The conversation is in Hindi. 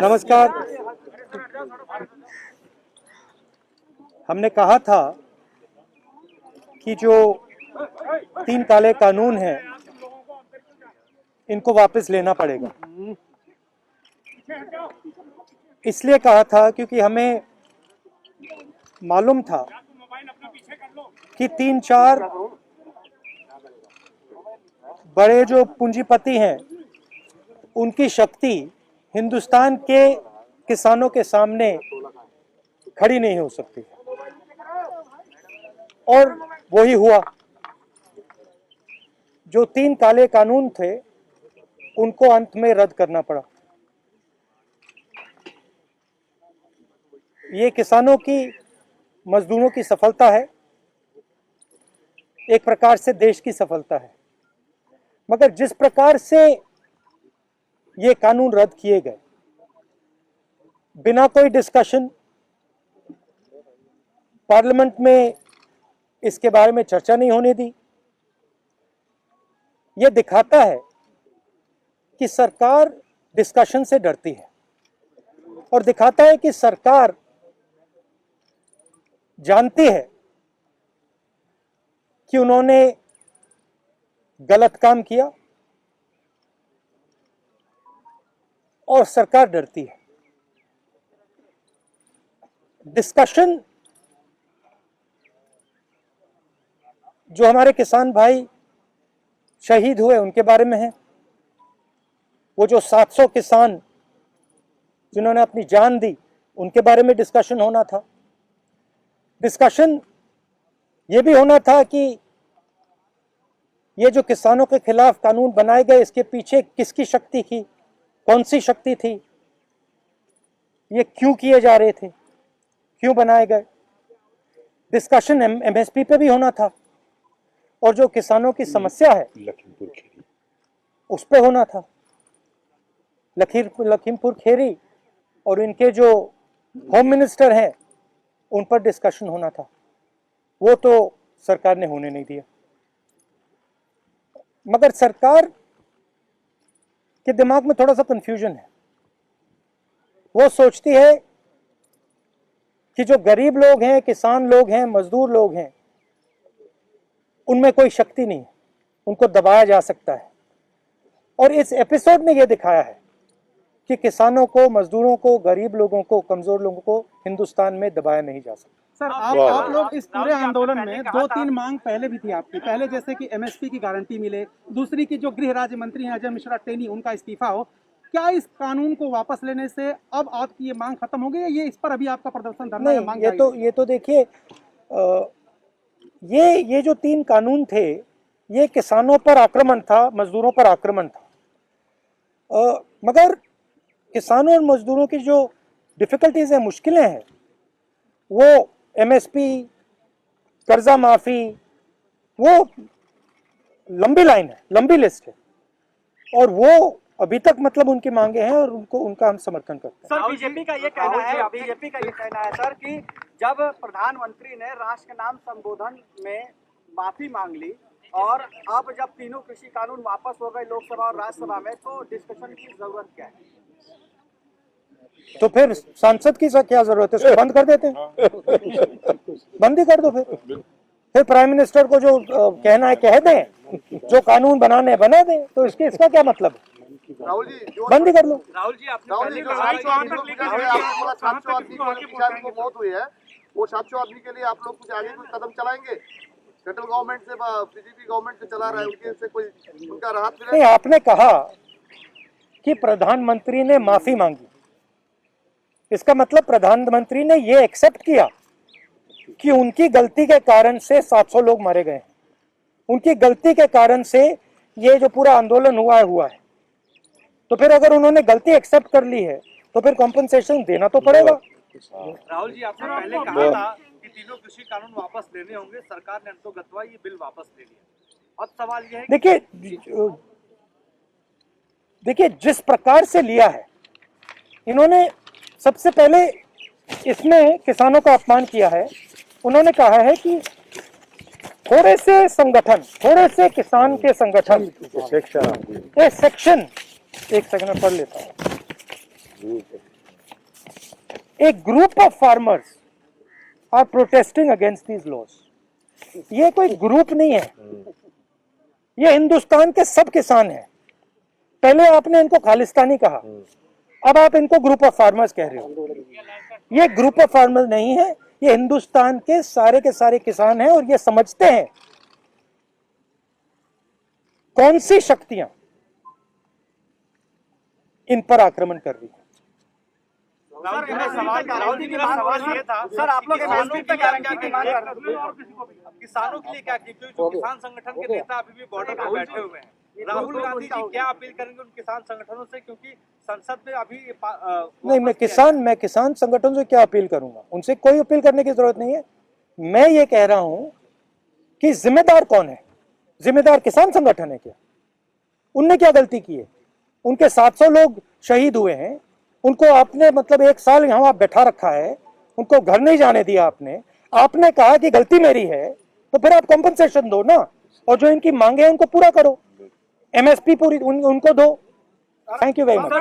नमस्कार। हमने कहा था कि जो 3 काले कानून हैं इनको वापस लेना पड़ेगा। इसलिए कहा था क्योंकि हमें मालूम था कि 3-4 बड़े जो पूंजीपति हैं उनकी शक्ति हिंदुस्तान के किसानों के सामने खड़ी नहीं हो सकती, और वही हुआ। जो 3 काले कानून थे उनको अंत में रद्द करना पड़ा। ये किसानों की, मजदूरों की सफलता है, एक प्रकार से देश की सफलता है। मगर जिस प्रकार से ये कानून रद्द किए गए, बिना कोई डिस्कशन, पार्लियामेंट में इसके बारे में चर्चा नहीं होने दी, ये दिखाता है कि सरकार डिस्कशन से डरती है, और दिखाता है कि सरकार जानती है कि उन्होंने गलत काम किया, और सरकार डरती है। डिस्कशन जो हमारे किसान भाई शहीद हुए उनके बारे में है, वो जो 700 किसान जिन्होंने अपनी जान दी उनके बारे में डिस्कशन होना था। डिस्कशन ये भी होना था कि ये जो किसानों के खिलाफ कानून बनाए गए, इसके पीछे किसकी शक्ति थी, कौन सी शक्ति थी, ये क्यों किए जा रहे थे, क्यों बनाए गए। डिस्कशन एमएसपी पे भी होना था, और जो किसानों की समस्या है उस पे होना था। लखीमपुर खेरी और इनके जो होम मिनिस्टर हैं उन पर डिस्कशन होना था, वो तो सरकार ने होने नहीं दिया। मगर सरकार के दिमाग में थोड़ा सा कंफ्यूजन है। वो सोचती है कि जो गरीब लोग हैं, किसान लोग हैं, मजदूर लोग हैं, उनमें कोई शक्ति नहीं है, उनको दबाया जा सकता है। और इस एपिसोड ने यह दिखाया है कि किसानों को, मजदूरों को, गरीब लोगों को, कमजोर लोगों को हिंदुस्तान में दबाया नहीं जा सकता। सर, आप लोग इस पूरे आंदोलन में 2-3 मांग पहले भी थी आपकी। पहले जैसे कि एमएसपी की गारंटी मिले, दूसरी की जो गृह राज्य मंत्री हैं अजय मिश्रा टेनी, उनका इस्तीफा हो। क्या इस कानून को वापस लेने से अब आपकी ये मांग खत्म हो गई है? ये इस पर अभी आपका प्रदर्शन धरना है? मांग ये तो देखिए, ये जो 3 कानून थे, ये किसानों पर आक्रमण था, मजदूरों पर आक्रमण था। मगर किसानों और मजदूरों की जो डिफिकल्टीज है, मुश्किलें हैं, वो एमएसपी, कर्जा माफी, वो लंबी लाइन है, लंबी लिस्ट है, और वो अभी तक मतलब उनकी मांगे हैं, और उनका हम समर्थन करते हैं। सर, बीजेपी का ये कहना है सर कि जब प्रधानमंत्री ने राष्ट्र के नाम संबोधन में माफी मांग ली, और अब जब तीनों कृषि कानून वापस हो गए लोकसभा और राज्यसभा में, तो डिस्कशन की जरूरत क्या है? तो फिर सांसद की क्या जरूरत है? उसको बंद कर देते हैं, बंद ही कर दो। फिर प्राइम मिनिस्टर को जो कहना है कह दें, जो कानून बनाने बना दें, तो इसका क्या मतलब है? राहुल जी, बंद ही कर लो। राहुल जी, आपने मौत हुई है, वो 700 आदमी के लिए आप लोग कुछ आगे कुछ कदम चलाएंगे? सेंट्रल गवर्नमेंट से, बीजेपी गवर्नमेंट से चला रहा है, उनके से कोई उनका राहत मिले? नहीं, आपने कहा कि प्रधानमंत्री ने माफी मांगी, इसका मतलब प्रधानमंत्री ने ये एक्सेप्ट किया कि उनकी गलती के कारण से 700 लोग मारे गए हैं, उनकी गलती के कारण से ये जो पूरा आंदोलन हुआ है। तो फिर अगर उन्होंने गलती एक्सेप्ट कर ली है तो फिर कॉम्पनसेशन देना तो पड़ेगा। राहुल जी, आपने पहले कहा था कि तीनों कृषि कानून वापस लेने होंगे, सरकार ने अंतोगत्वा ये बिल वापस ले लिया। अब सवाल यह है, देखिए जिस प्रकार से लिया है इन्होंने, सबसे पहले इसमें किसानों का अपमान किया है। उन्होंने कहा है कि थोड़े से संगठन, थोड़े से किसान के संगठन, सेक्शन, एक सेक्शन, एक सेकंड में पढ़ लेता हूँ। A group of farmers are protesting against these laws. ये कोई ग्रुप नहीं है, ये हिंदुस्तान के सब किसान हैं। पहले आपने इनको खालिस्तानी कहा, अब आप इनको ग्रुप ऑफ फार्मर्स कह रहे हो। ये ग्रुप ऑफ फार्मर्स नहीं है, ये हिंदुस्तान के सारे किसान हैं और ये समझते हैं कौन सी शक्तियां इन पर आक्रमण कर रही है। सर, मेरा सवाल ये था, सर आप लोग एमएसपी पे गारंटी की मांग कर रहे हैं, किसानों के लिए क्या की, क्योंकि जो किसान संगठन के नेता अभी भी बॉर्डर पर बैठे हुए हैं, राहुल गांधी जी क्या अपील करेंगे उन किसान संगठनों से, क्योंकि संसद में अभी नहीं, मैं किसान संगठन से क्या अपील करूंगा, उनसे कोई अपील करने की जरूरत नहीं है। मैं ये कह रहा हूं कि जिम्मेदार कौन है? जिम्मेदार किसान संगठन है क्या? उनने क्या गलती की है? उनके 700 लोग शहीद हुए हैं, उनको आपने मतलब 1 साल यहाँ बैठा रखा है, उनको घर नहीं जाने दिया आपने कहा कि गलती मेरी है, तो फिर आप कंपनसेशन दो ना, और जो इनकी मांगे हैं उनको पूरा करो, एमएसपी पूरी उनको दो। Thank you very much.